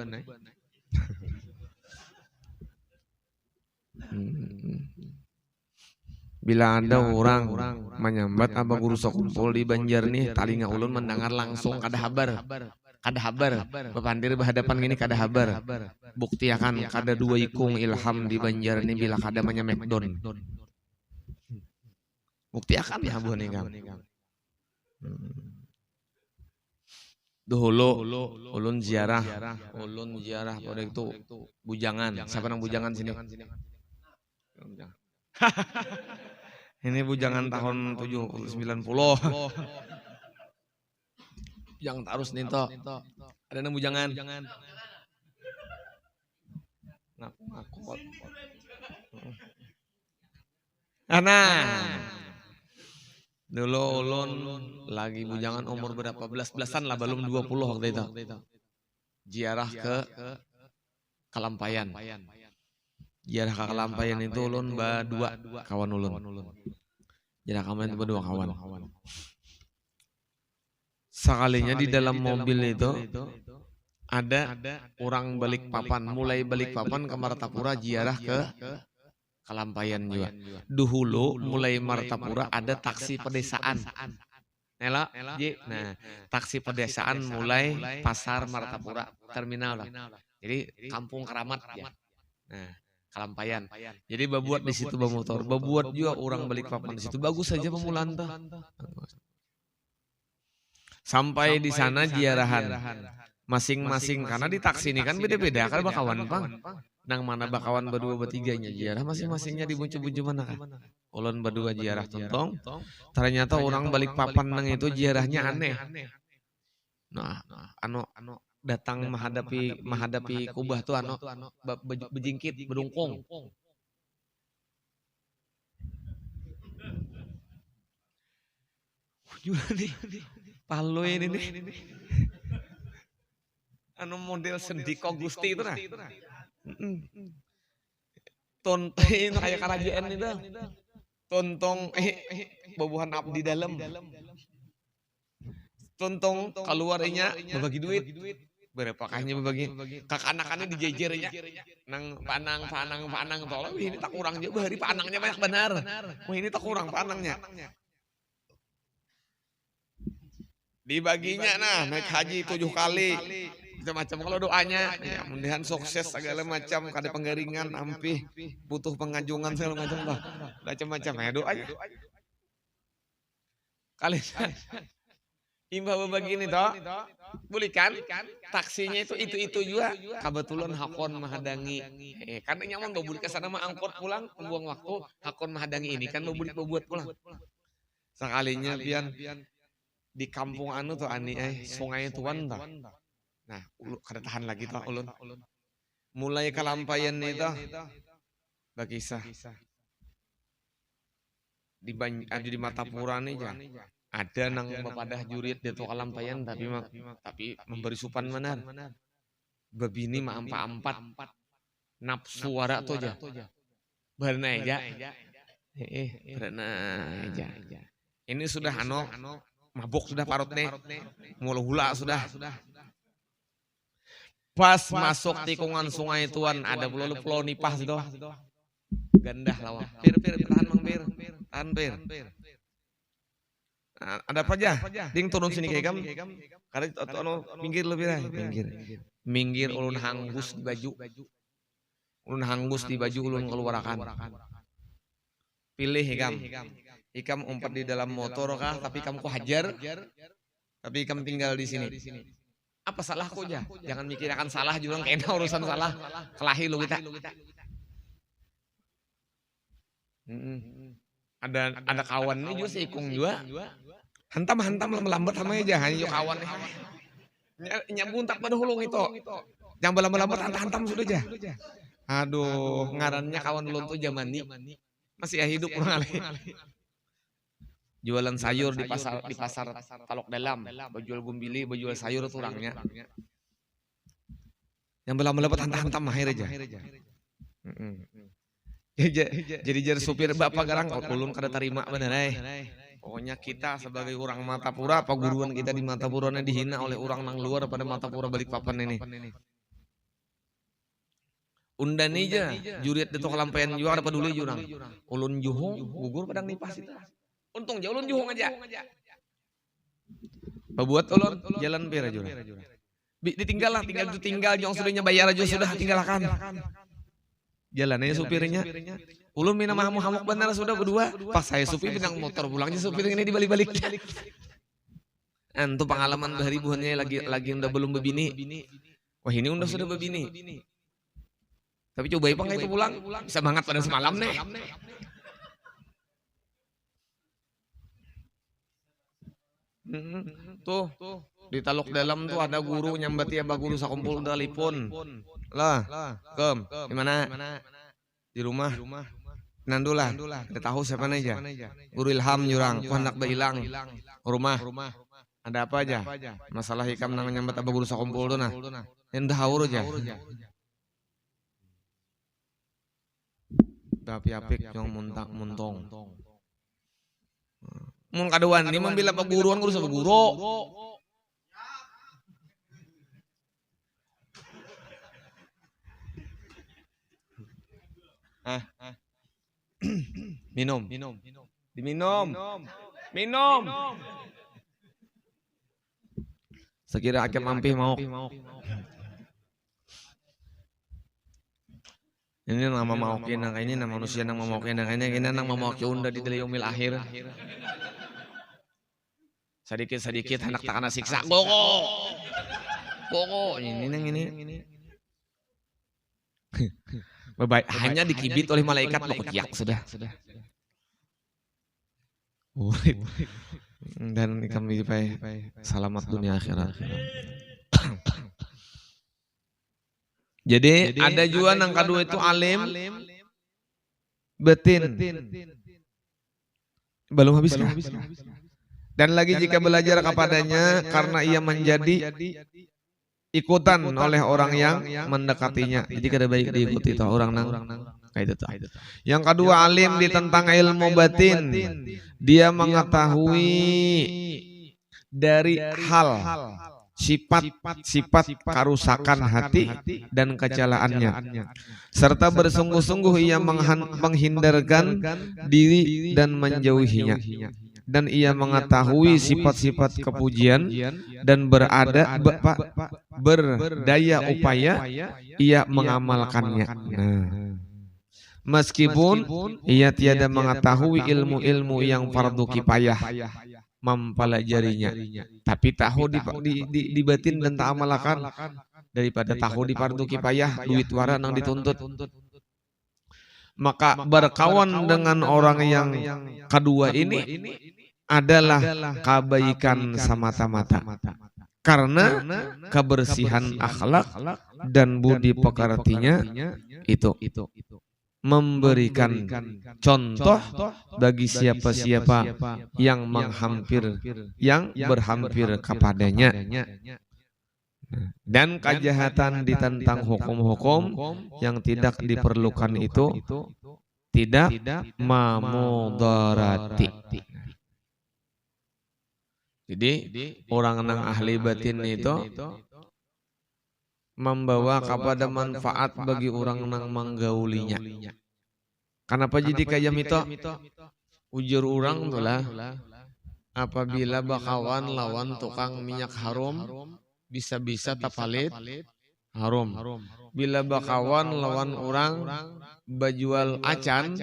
Bila ada orang menyambat abah guru sakumpul di Banjarni, talinga ulun mendengar langsung kada habar. Kada habar. Bepandir berhadapan gini kada habar. Bukti akan kada dua ikung Ilham di Banjarni bila kada menyamek don. Bukti akan ya buah nikam. Dulu ulun ziarah pada itu bujangan. Siapa nang bujangan sini? Ini bujangan tahun 90. Yang tarus ninto. Ada nang bujangan. Ngaku. Dulu ulun lagi bujangan umur berapa belasan lah, belum 20 waktu itu. Ziarah ke Kalampayan. Ziarah ke Kalampayan itu ulun berdua kawan ulun. Ziarah ke Kalampayan itu berdua kawan. Sekalinya di dalam mobil itu ada orang Balikpapan, mulai Balikpapan ke Martapura ziarah ke Kalampayan juga. Dahulu mulai Martapura ada taksi pedesaan. Nela, nah taksi pedesaan mulai pasar Martapura terminal lah. Jadi kampung keramat ya. Nah Kalampayan. Jadi babuat di situ bermotor, babuat juga orang Balikpapan di situ. Bagus saja pemulaan tuh. Sampai di sana ziarahan masing-masing karena di taksi ini kan beda-beda kan bakawan pang. Nang mana bakawan berdua bertiganya ziarah masing-masingnya di buncu-buncu mana kan. Ulun berdua ziarah tontong. Ternyata orang Balikpapan nang itu ziarahnya aneh. Nah, anu datang menghadapi kubah tuh anu bejingkit bedungkung. Palu ini nih. Anu model Sendiko Gusti itu nah. Tontin kayak kerajaan itu. Tontong babuhan abdi dalam. Tontong keluarnya berbagi duit. Berapakahnya berbagi. Kakak-anakannya dijejernya. Nang panang tolong. Wih ini tak kurang juga. Hari panangnya banyak benar. Wih ini tak kurang panangnya. Dibaginya nah naik haji 7 kali. Macam-macam kalau doanya ya mudahan sukses segala macam kada penggaringan ampih butuh pengajungan segala macam lah macam-macam ya doanya kali imbah berbagi ini toh Boleh kan? Taksinya itu juga kebetulan hakon menghadangi. Karena nyaman bawa ke sana mah angkot pulang, membuang waktu, hakon menghadangi ini kan bawa buat pulang. Sekalinya pian di kampung anu tuh ani sungai tuan tah. Nah, kada tahan lagi tah ulun. Mulai kalampayan nih tah. Bakisah. Di Matapura nih ja. Ada nang bapadah jurit di tuh kalampayan tapi memberi supan manar. Babini mah ampat nafsu wara tuh aja. Berenai aja. Berenai aja. Ini sudah mabuk sudah parut nih. Mulu hula sudah. Pas masuk tikungan sungai tuan ada pulau nipah situ. Gandah lawa. Pir tahan Mang Pir. Tahan Pir. Nah, ada apa aja? Ding turun sini kayak kamu. Karena minggir lebih lah. Minggir ulun hanggus di baju. Ulun hanggus di baju ulun keluarakan. Pilih ikam umpat di dalam motor kah? Tapi kamu kok hajar? Tapi kamu tinggal di sini. Apa salahku aja? Jangan mikir akan salah juga kena urusan salah. Kelahi lu kita. Ada kawan ini juga seikung juga. Hantam lambat sama aja hanya yuk kawan nyambung tak pada hulung itu. Yang lambat hantam sudah aja. Aduh, ngarannya kawan ulun tuh zaman ini masih hidup kurang alih. Jualan sayur di pasar Talok Dalam, bajual gumbili, bajual sayur tuh orangnya. Yang lambat hantam mahir aja. Jadi jadi supir bapak garang ulun kada terima bener Pokoknya kita sebagai orang Matapura, paguruan kita di Matapura dihina oleh orang nang luar pada Matapura Balikpapan ini. Undan aja, jurit itu kelampaian juga ada peduli jurang. Ulun juhung, gugur padang nipas itu. Untung jauh ulun juhung aja. Pabuat ulun jalan pira jurang. Ditinggal yang sudahnya bayar aja sudah tinggalkan. Jalannya supirnya. Ulun mina hamuk benar sudah berdua. Pas saya supir pinang motor pulangnya supir ini dibalik-balik. Itu pengalaman beribuannya lagi udah belum bebini. Wah ini udah sudah bebini. Tapi coba ipang itu pulang bisa banget pada semalam nih. Tuh di Talok Dalam tuh ada guru nyambati abah guru sakumpul dalipun. Lah, di mana? Di rumah. Nandulah, kita tahu siapa aja. Guru Ilham jurang, anak hilang. Rumah. Ada apa aja? Masalah hikam nang nyambat abah guru sakumpul tuh nah. Yang dahur aja. Tapi apik yang muntong. Mun kaduan ini membela paguruan guru sama guru. Minum. Sekira akan mampir mau. Ini nama maukin nang ini nama manusia nang maukin nang ini nang maukin udah di yaumil akhir. Sedikit anak tak kena siksa. Gogo. Ini nang ini. Baik, hanya dikibit oleh malaikat lokiak sudah. Dan kami selamat dunia akhirat. Jadi ada juga nang kedua itu alim betin. Belum habis. Dan lagi jika belajar kepadanya karena ia menjadi ikutan oleh orang yang mendekatinya. Jadi kada baik diikuti toh orang nang kayak itu. Yang kedua alim di tentang ilmu batin. Dia mengetahui dari hal sifat kerusakan hati dan kecelaannya, serta bersungguh-sungguh ia menghindarkan diri dan menjauhinya. Dan ia mengetahui sifat-sifat kepujian dan berdaya upaya ia mengamalkannya. Meskipun ia tiada mengetahui ilmu-ilmu yang fardu kifayah. mempelajarinya, tapi tahu di batin dan ta'amalakan, daripada tahu di fardu kifayah duit wara nang dituntut. Maka berkawan dengan orang yang kedua ini adalah kebaikan semata-mata, karena kebersihan akhlak dan budi pekertinya itu memberikan contoh bagi siapa-siapa yang berhampir kepadanya. Dan kejahatan ditentang hukum-hukum yang tidak diperlukan itu tidak mamudarati. Jadi orang nang ahli batin itu membawa kepada manfaat bagi orang nang menggaulinya. Kenapa jadi kayak mito? Ujur orang tuh lah, apabila bakawan lawan tukang minyak harum, bisa-bisa tapalit harum. Bila bakawan lawan orang bajual acan,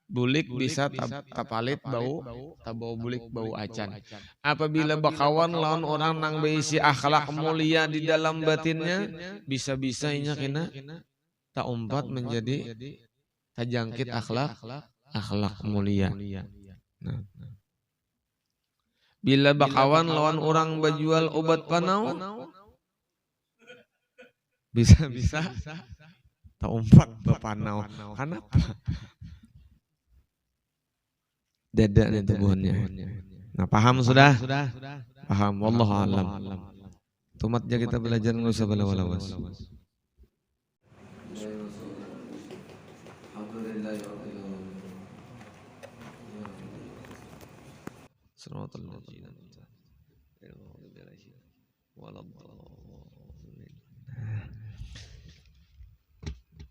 bulik bisa tapalit bau bulik bau acan. Apabila bakawan lawan orang nang berisi akhlak mulia di dalam batinnya, bisa-bisa inya kena tak umpat menjadi tajangkit akhlak mulia. Nah. Bila bakawan lawan orang bajual obat panau, bisa-bisa tak umpat bepanau. Kenapa? Dada nih tubuhnya. Nah, paham sudah? Paham. Wallahu a'lam. Tumatnya kita belajar nggak usah balawas.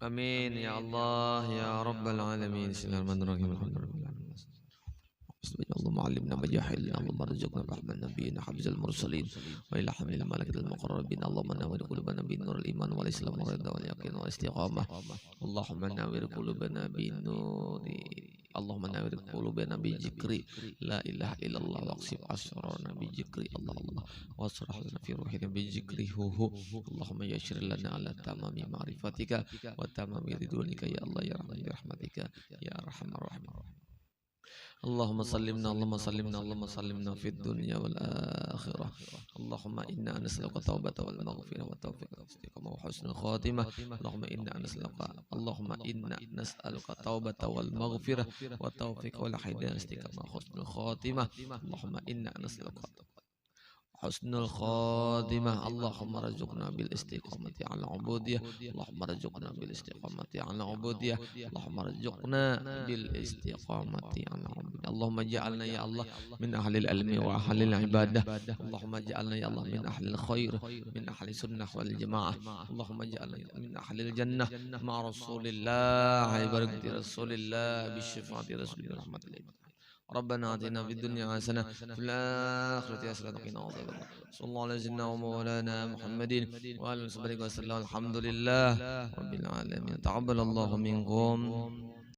Amin ya Allah ya Rabbal alamin. Bismillahirrahmanirrahim. اللهم علمنا ما جهلنا اللهم ارزقنا فهم النبيين حفظ المرسلين والى حمل الملائكه المقربين اللهم نور قلوبنا بنور الايمان والاسلام والرضا واليقين والاستقامه اللهم نور قلوبنا بنور اللهم نور قلوبنا بذكر لا اله الا الله واقسم اسرارنا بذكر الله واشرح لنا في روحنا بذكره اللهم يسر لنا على تمام معرفتك وتمام رضوانك يا الله يا رحمن برحمتك يا ارحم الراحمين اللهم سلمنا في الدنيا والآخرة اللهم إنا نسألك التوبة والمغفرة والتوفيق والاستقامة وحسن الخاتمة اللهم إنا نسألك التوبة والمغفرة والتوفيق والهداية والاستقامة وحسن الخاتمة اللهم إنا نسألك حسن الخاتمة اللهم رزقنا بالاستقامة على العبودية اللهم رزقنا بالاستقامة على العبودية اللهم رزقنا بالاستقامة على العبودية اللهم اجعلنا يا الله من أهل العلم وأهل العبادة اللهم اجعلنا يا الله من أهل الخير من أهل السنة والجماعة اللهم اجعلنا من أهل الجنة مع رسول الله بركة رسول الله بالشفاعة رسول الله رحمة الله ربنا آتنا في الدنيا حسنة في الآخرة حسنة وقنا عذاب النار صلى الله على سيدنا ومولانا محمد وآله وصحبه وسلم الحمد لله رب العالمين تقبل الله منكم